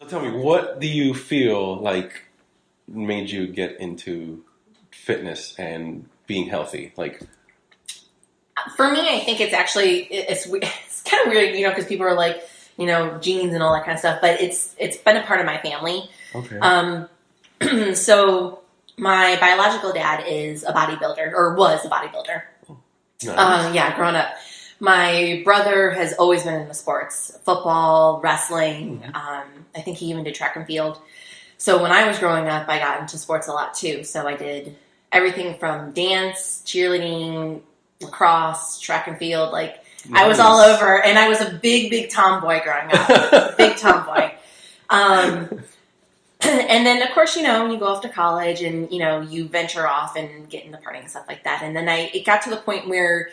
tell me, what do you feel like made you get into fitness and being healthy? Like, for me, I think it's actually, it's kind of weird, because people are like, genes and all that kind of stuff, but it's been a part of my family. okay. So my biological dad is a bodybuilder, or was a bodybuilder. Nice. Growing up. My brother has always been into sports, football, wrestling. I think he even did track and field. So when I was growing up, I got into sports a lot too. So I did everything from dance, cheerleading, lacrosse, track and field. Like, nice. I was all over, and I was a big, big tomboy growing up. Big tomboy. And then, of course, you go off to college and, you venture off and get into partying and stuff like that. And then it got to the point where,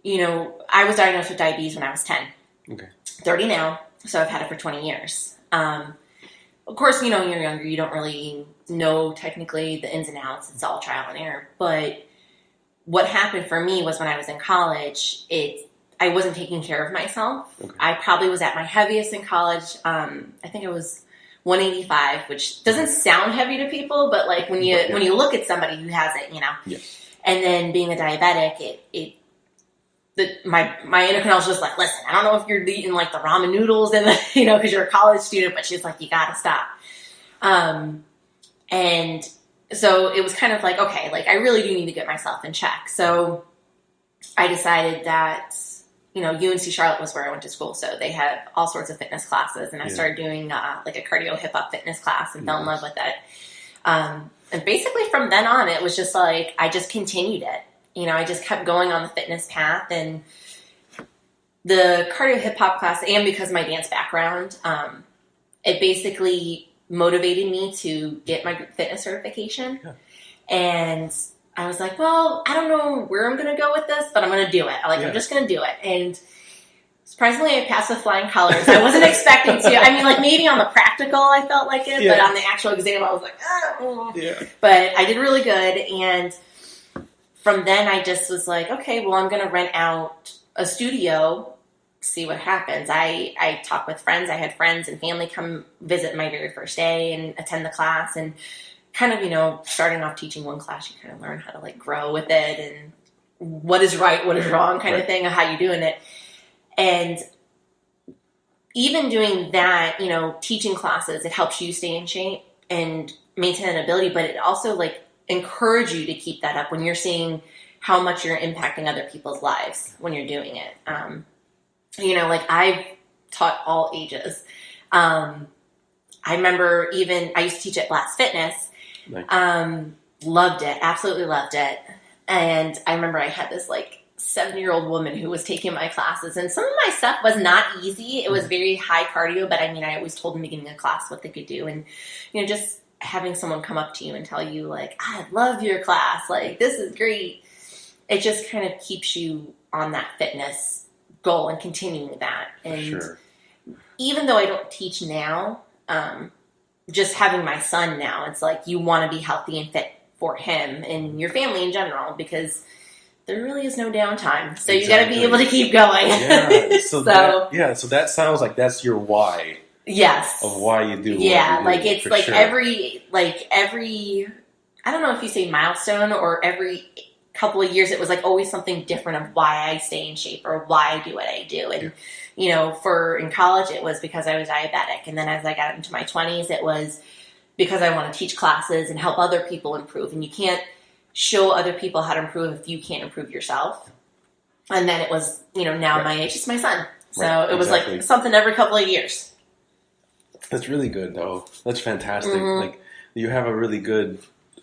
I was diagnosed with diabetes when I was 10. Okay. 30 now, so I've had it for 20 years. Of course, when you're younger, you don't really know technically the ins and outs. It's all trial and error. But what happened for me was when I was in college, I wasn't taking care of myself. Okay. I probably was at my heaviest in college. I think it was 185, which doesn't sound heavy to people, but like when you look at somebody who has it, Yes. And then being a diabetic, my endocrinologist was just like, listen, I don't know if you're eating like the ramen noodles and because you're a college student, but she's like, you gotta stop. And so it was kind of like, okay, like I really do need to get myself in check. So I decided that, UNC Charlotte was where I went to school. So they had all sorts of fitness classes, and I started doing like a cardio hip hop fitness class and fell in love with it. And basically from then on, it was just like, I just continued it. I just kept going on the fitness path, and the cardio hip hop class, and because of my dance background, it basically motivated me to get my group fitness certification. Yeah. And I was like, well, I don't know where I'm going to go with this, but I'm going to do it. I'm just going to do it. And surprisingly, I passed with flying colors. I wasn't expecting to. I mean, like maybe on the practical, I felt like it, but on the actual exam, I was like, oh. Yeah. But I did really good. And from then, I just was like, okay, well, I'm going to rent out a studio, see what happens. I talked with friends. I had friends and family come visit my very first day and attend the class. And kind of, starting off teaching one class, you kind of learn how to like grow with it and what is right, what is wrong kind of thing, and how you're doing it. And even doing that, teaching classes, it helps you stay in shape and maintain an ability, but it also like encourage you to keep that up when you're seeing how much you're impacting other people's lives when you're doing it. Like I've taught all ages. I remember I used to teach at Blast Fitness. Nice. Loved it. Absolutely loved it. And I remember I had this like 7-year-old woman who was taking my classes, and some of my stuff was not easy. It was very high cardio, but I always told them beginning of class what they could do. And, just having someone come up to you and tell you like, I love your class. Like, this is great. It just kind of keeps you on that fitness goal and continuing that. And even though I don't teach now, just having my son now, it's like you want to be healthy and fit for him and your family in general, because there really is no downtime. So you got to be able to keep going. Yeah. So that sounds like that's your why. Yes. Of why you do. Yeah. What you do, like it's like every, I don't know if you say milestone or every couple of years, it was like always something different of why I stay in shape or why I do what I do. And, in college, it was because I was diabetic. And then as I got into my 20s, it was because I want to teach classes and help other people improve. And you can't show other people how to improve if you can't improve yourself. And then it was, now my age, it's my son. So it was like something every couple of years. That's really good, though. That's fantastic. Mm-hmm. Like, you have a really good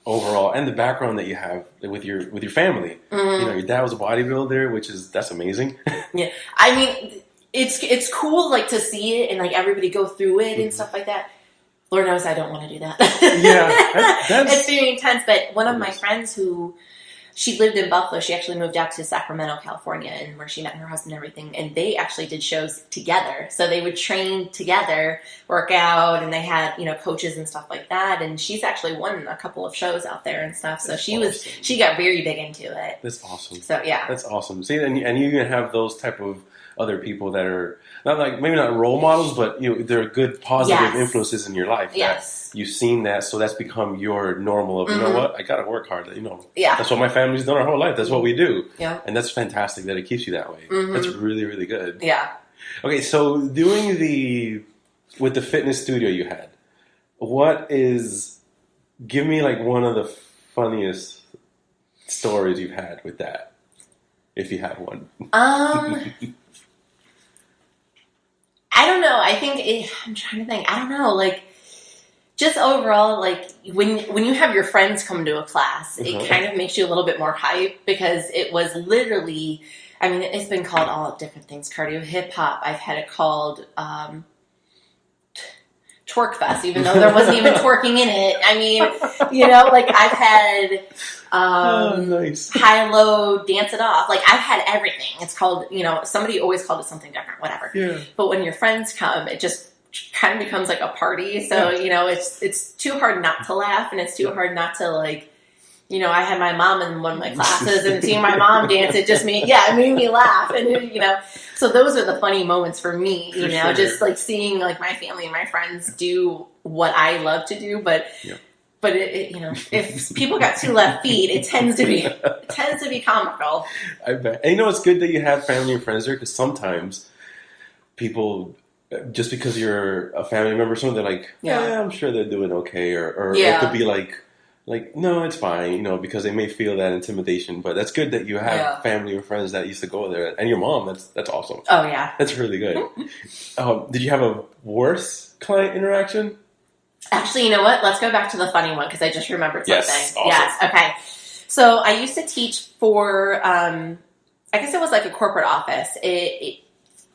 overall, and the background that you have with your family. Mm-hmm. Your dad was a bodybuilder, that's amazing. Yeah, I mean, it's cool like to see it and like everybody go through it and stuff like that. Lord knows I don't want to do that. Yeah, it's very intense. But one of my friends she lived in Buffalo. She actually moved out to Sacramento, California, and where she met her husband and everything. And they actually did shows together. So they would train together, work out, and they had, coaches and stuff like that. And she's actually won a couple of shows out there and stuff. So she got very big into it. That's awesome. So yeah. That's awesome. See, and you can have those type of other people that are not like maybe not role models, but they're good positive influences in your life. Yes. That you've seen that, so that's become your normal of you know what, I gotta work hard. Yeah. That's what my family's done our whole life. That's what we do. Yeah. And that's fantastic that it keeps you that way. That's really, really good. Yeah. Okay, so with the fitness studio you had, give me like one of the funniest stories you've had with that, if you have one. I don't know. I'm trying to think. I don't know. Like, just overall, like when you have your friends come to a class, it kind of makes you a little bit more hype because it was literally, I mean, it's been called all different things. Cardio hip hop. I've had it called Twerk Fest, even though there wasn't even twerking in it. I mean, like I've had nice. high-low, dance it off. Like I've had everything. It's called, somebody always called it something different, whatever. Yeah. But when your friends come, it just kind of becomes like a party. So, it's too hard not to laugh, and it's too hard not to like, I had my mom in one of my classes, and seeing my mom dance, it made me laugh. And, so those are the funny moments for me, sure. just like seeing like my family and my friends do what I love to do. But if people got two left feet, it tends to be comical. I bet. And it's good that you have family and friends there, because sometimes people, just because you're a family member, they're like, yeah, I'm sure they're doing okay, or it could be like, no, it's fine, because they may feel that intimidation. But that's good that you have family and friends that used to go there, and your mom. That's awesome. Oh yeah, that's really good. Did you have a worse client interaction? Actually, you know what? Let's go back to the funny one because I just remembered something. Yes, awesome. Yes. Okay. So I used to teach for, I guess it was like a corporate office. They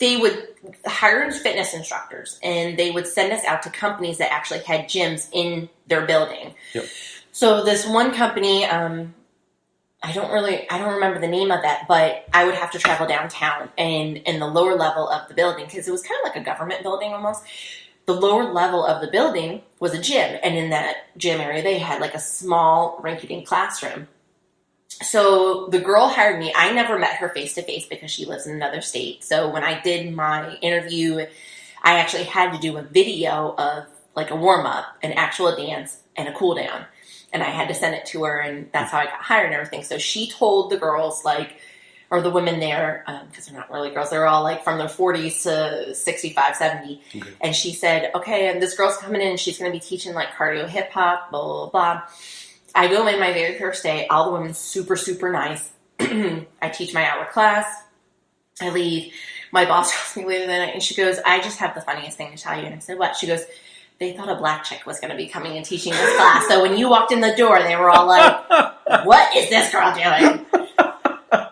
would hire fitness instructors, and they would send us out to companies that actually had gyms in their building. Yep. So this one company, I don't remember the name of that, but I would have to travel downtown and in the lower level of the building, because it was kind of like a government building almost. The lower level of the building was a gym, and in that gym area, they had like a small rinky-dink classroom. So the girl hired me. I never met her face-to-face because she lives in another state. So when I did my interview, I actually had to do a video of like a warm-up, an actual dance, and a cool-down. And I had to send it to her, and that's how I got hired and everything. So she told the girls, or the women there, because they're not really girls, they're all like from their 40s to 65, 70. Okay. And she said, okay, and this girl's coming in, and she's going to be teaching like cardio hip hop, blah, blah, blah. I go in my very first day, all the women super, super nice. I teach my hour class. I leave. My boss calls me later that night, and she goes, I just have the funniest thing to tell you. And I said, what? She goes, they thought a black chick was going to be coming and teaching this class. So when you walked in the door, they were all like, what is this girl doing?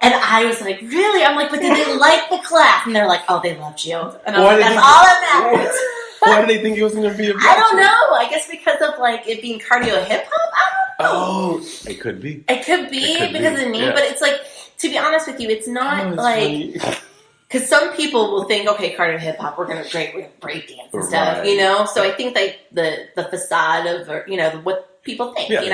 And I was like, really? I'm like, but did they like the class? And they're like, oh, they loved you. And I was like, that's all that matters. Why did they think it was going to be a black I don't know. I guess because of like it being cardio hip hop. I don't know. Oh, it could be. It could be because of me. Yeah. But it's like, to be honest with you, it's not like... Because some people will think, okay, cardio hip hop, we're gonna break dance and stuff, So I think like the facade of, what people think, They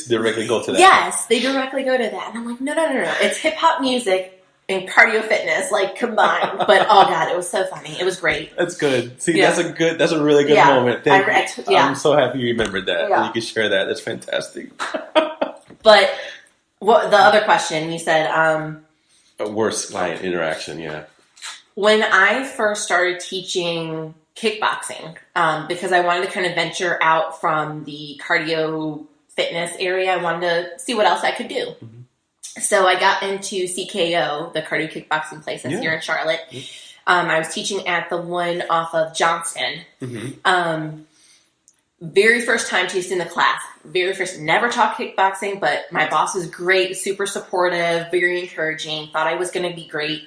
directly go to that. Yes, they directly go to that, and I'm like, no, it's hip hop music and cardio fitness like combined. But oh god, it was so funny. It was great. That's good. See, that's a really good moment. I'm so happy you remembered that. Yeah. And you can share that. That's fantastic. But the other question you said. A worse client interaction, yeah. When I first started teaching kickboxing, because I wanted to kind of venture out from the cardio fitness area, I wanted to see what else I could do. Mm-hmm. So I got into CKO, the cardio kickboxing place that's here in Charlotte. Mm-hmm. I was teaching at the one off of Johnston. Mm-hmm. Very first time teaching the class. Never taught kickboxing, but my boss was great, super supportive, very encouraging, thought I was going to be great.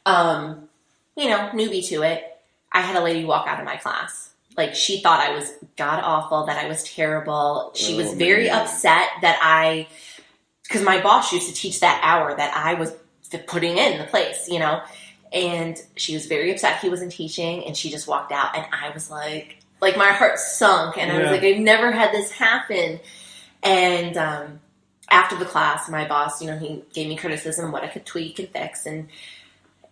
Newbie to it. I had a lady walk out of my class. Like, she thought I was god-awful, that I was terrible. She was very upset that because my boss used to teach that hour that I was putting in the place, and she was very upset he wasn't teaching, and she just walked out, and I was like my heart sunk, and I was like, I've never had this happen. And after the class, my boss, he gave me criticism, what I could tweak and fix, and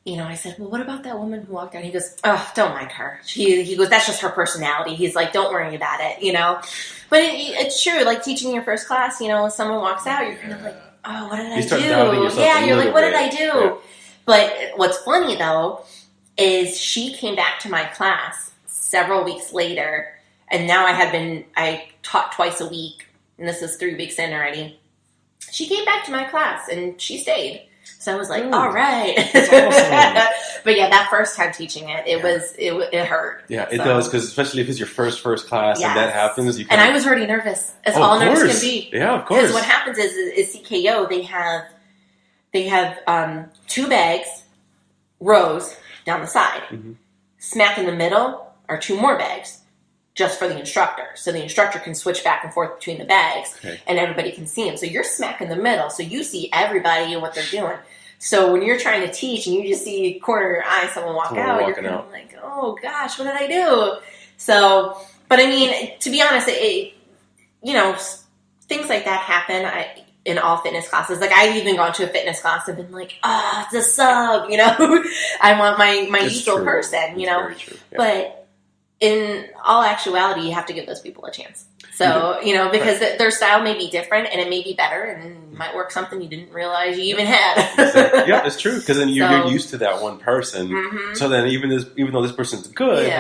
I said, well, what about that woman who walked out? He goes, oh, don't mind her. He goes, that's just her personality. He's like, don't worry about it, But it's true. Like teaching your first class, when someone walks out, you're kind of like, oh, what did I do? Yeah, you're like, what did I do? Yeah. But what's funny, though, is she came back to my class several weeks later, and now I taught twice a week, and this is 3 weeks in already. She came back to my class, and she stayed. So I was like, all right. That's awesome. But yeah, that first time teaching it, it hurt. Yeah, it does, because especially if it's your first class and that happens. And I was already nervous, as all nervous can be. Yeah, of course. Because what happens is CKO, they have 2 bags, rows down the side. Mm-hmm. Smack in the middle are 2 more bags, just for the instructor. So the instructor can switch back and forth between the bags, and everybody can see them. So you're smack in the middle, so you see everybody and what they're doing. So when you're trying to teach and you just see corner of your eye someone walk out, you're kind of like, oh gosh, what did I do? So, but I mean, to be honest, things like that happen in all fitness classes. Like I've even gone to a fitness class and been like, it's a sub, I want my usual person, Very true. Yeah. But in all actuality, you have to give those people a chance. So, because their style may be different and it may be better and might work something you didn't realize you even had. Exactly. Yeah, it's true. Because then you're used to that one person. Mm-hmm. So then even though this person's good,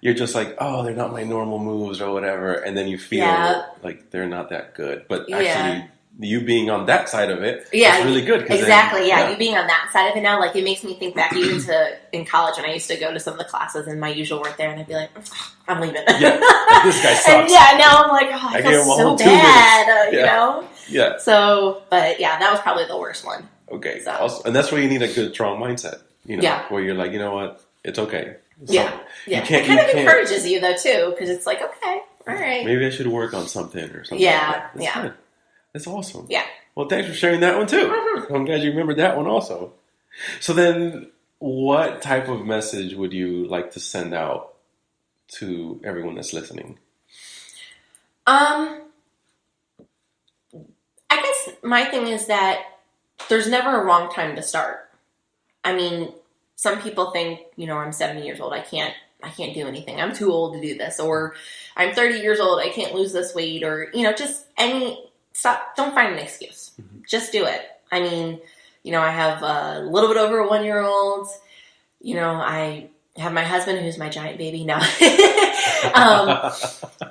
you're just like, oh, they're not my normal moves or whatever. And then you feel like they're not that good. But actually, you being on that side of it, it's really good. Exactly, you being on that side of it now, like it makes me think back even to in college when I used to go to some of the classes and my usual work there, and I'd be like, I'm leaving. Yeah, like, this guy sucks. And now I'm like, I feel so bad, Yeah. So, but that was probably the worst one. Okay, so. And that's where you need a good, strong mindset, where you're like, you know what, it's okay. So it kind of encourages you though too, because it's like, okay, all right, maybe I should work on something or something. That's good. That's awesome. Yeah. Well, thanks for sharing that one too. Mm-hmm. I'm glad you remembered that one also. So then, what type of message would you like to send out to everyone that's listening? I guess my thing is that there's never a wrong time to start. I mean, some people think, I'm 70 years old. I can't do anything. I'm too old to do this. Or I'm 30 years old. I can't lose this weight. Or, just stop. Don't find an excuse. Mm-hmm. Just do it. I mean, I have a little bit over a 1-year-old. I have my husband who's my giant baby now.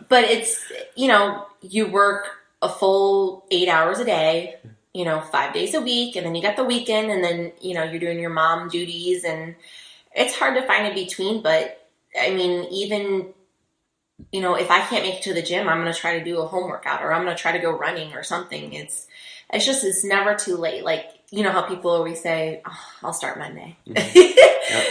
But it's, you work a full 8 hours a day, 5 days a week, and then you got the weekend, and then, you're doing your mom duties, and it's hard to find a between. But I mean, even if I can't make it to the gym, I'm going to try to do a home workout, or I'm going to try to go running or something. It's never too late. Like, how people always say, I'll start Monday. Mm-hmm. Yep.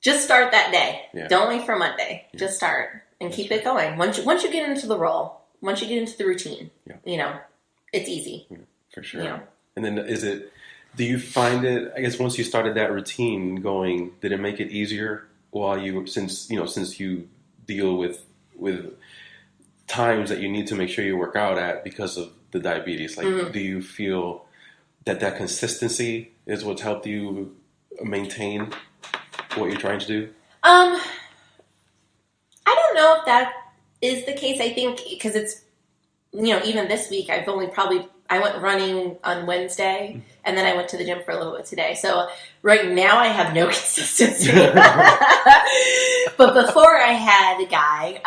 Just start that day. Yeah. Don't wait for Monday. Yeah. Just start and keep it going. Once you get into the role, once you get into the routine, it's easy. Yeah, for sure. And then do you find it, I guess once you started that routine going, did it make it easier since you deal with times that you need to make sure you work out at because of the diabetes? Like, mm-hmm. Do you feel that consistency is what's helped you maintain what you're trying to do? I don't know if that is the case. I think because it's, even this week, I went running on Wednesday, mm-hmm. and then I went to the gym for a little bit today. So right now I have no consistency. But before I had a guy,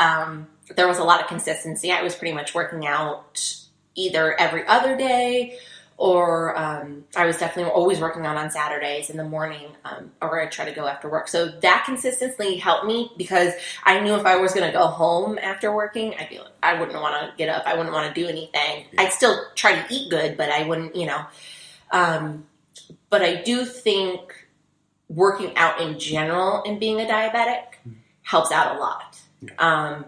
there was a lot of consistency. I was pretty much working out either every other day, or I was definitely always working out on Saturdays in the morning, or I try to go after work. So that consistency helped me, because I knew if I was going to go home after working, I wouldn't want to get up. I wouldn't want to do anything. I'd still try to eat good, but I wouldn't, but I do think working out in general and being a diabetic helps out a lot. Yeah.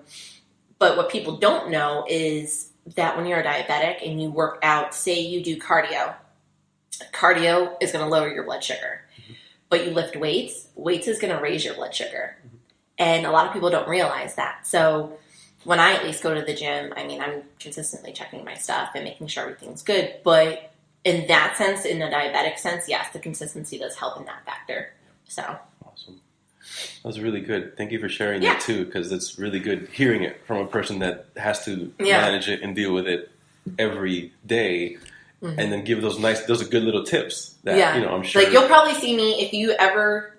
But what people don't know is that when you're a diabetic and you work out, say you do cardio is going to lower your blood sugar. Mm-hmm. But you lift weights is going to raise your blood sugar. Mm-hmm. And a lot of people don't realize that. So when I at least go to the gym, I mean, I'm consistently checking my stuff and making sure everything's good. But in that sense, in the diabetic sense, yes, the consistency does help in that factor. So awesome. That was really good. Thank you for sharing that too, because it's really good hearing it from a person that has to manage it and deal with it every day. And then give those are good little tips that, I'm sure. Like, you'll probably see me, if you ever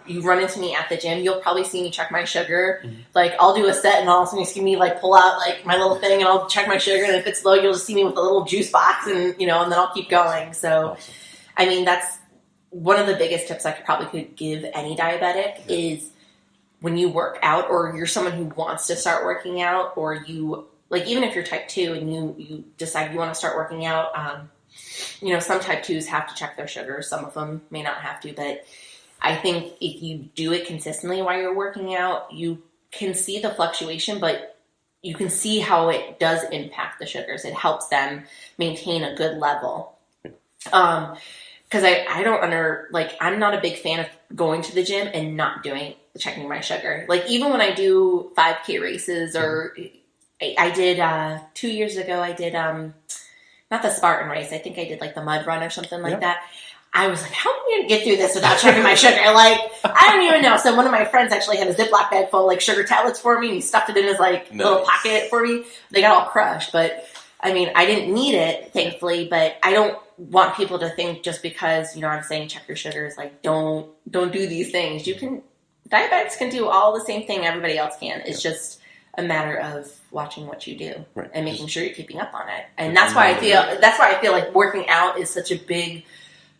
you run into me at the gym, you'll probably see me check my sugar. Like, I'll do a set and all of a sudden you see me, like, pull out, like, my little thing and I'll check my sugar, and if it's low, you'll just see me with a little juice box and, and then I'll keep going. So, awesome. I mean, that's one of the biggest tips I could give any diabetic is when you work out, or you're someone who wants to start working out, or you, like, even if you're type 2 and you decide you want to start working out, some type 2s have to check their sugars. Some of them may not have to, but I think if you do it consistently while you're working out, you can see the fluctuation, but you can see how it does impact the sugars. It helps them maintain a good level. Because I'm not a big fan of going to the gym and not checking my sugar. Like, even when I do 5K races, or I did 2 years ago, I did not the Spartan race. I think I did like the mud run or something like that. I was like, how am I going to get through this without checking my sugar? Like, I don't even know. So one of my friends actually had a Ziploc bag full of like sugar tablets for me, and he stuffed it in his little pocket for me. They got all crushed, but I mean, I didn't need it, thankfully, but I don't want people to think just because, I'm saying check your sugars, like, don't do these things. Diabetics can do all the same thing everybody else can. It's just a matter of watching what you do and making sure you're keeping up on it. And that's why I feel like working out is such a big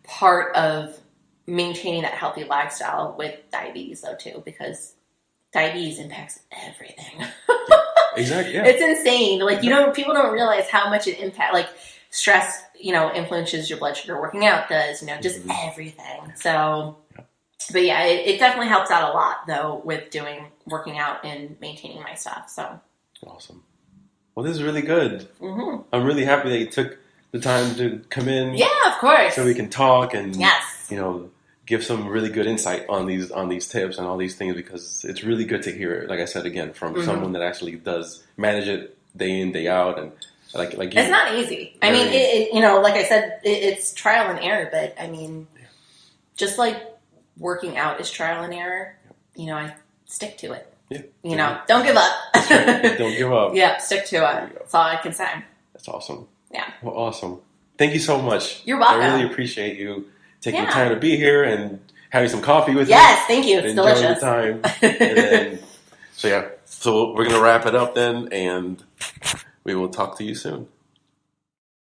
part of maintaining that healthy lifestyle with diabetes, though, too, because diabetes impacts everything. Exactly. Yeah. It's insane. Like, people don't realize how much it impacts. Like, stress, influences your blood sugar. Working out does, just everything. So, but yeah, it definitely helps out a lot, though, with working out and maintaining my stuff. So awesome. Well, this is really good. I'm really happy that you took the time to come in. Yeah, of course. So we can talk and give some really good insight on these tips and all these things, because it's really good to hear it. Like I said again, from someone that actually does manage it day in, day out, and like it's not easy. I mean, like I said, it's trial and error. But I mean, just like working out is trial and error. I stick to it. Yeah. Don't give up. That's right. Don't give up. Yeah, stick to it. That's all I can say. That's awesome. Yeah. Well, awesome. Thank you so much. You're welcome. I really appreciate you taking the time to be here and having some coffee with me. Yes, thank you. It's delicious. The time. And then, so we're going to wrap it up then, and we will talk to you soon.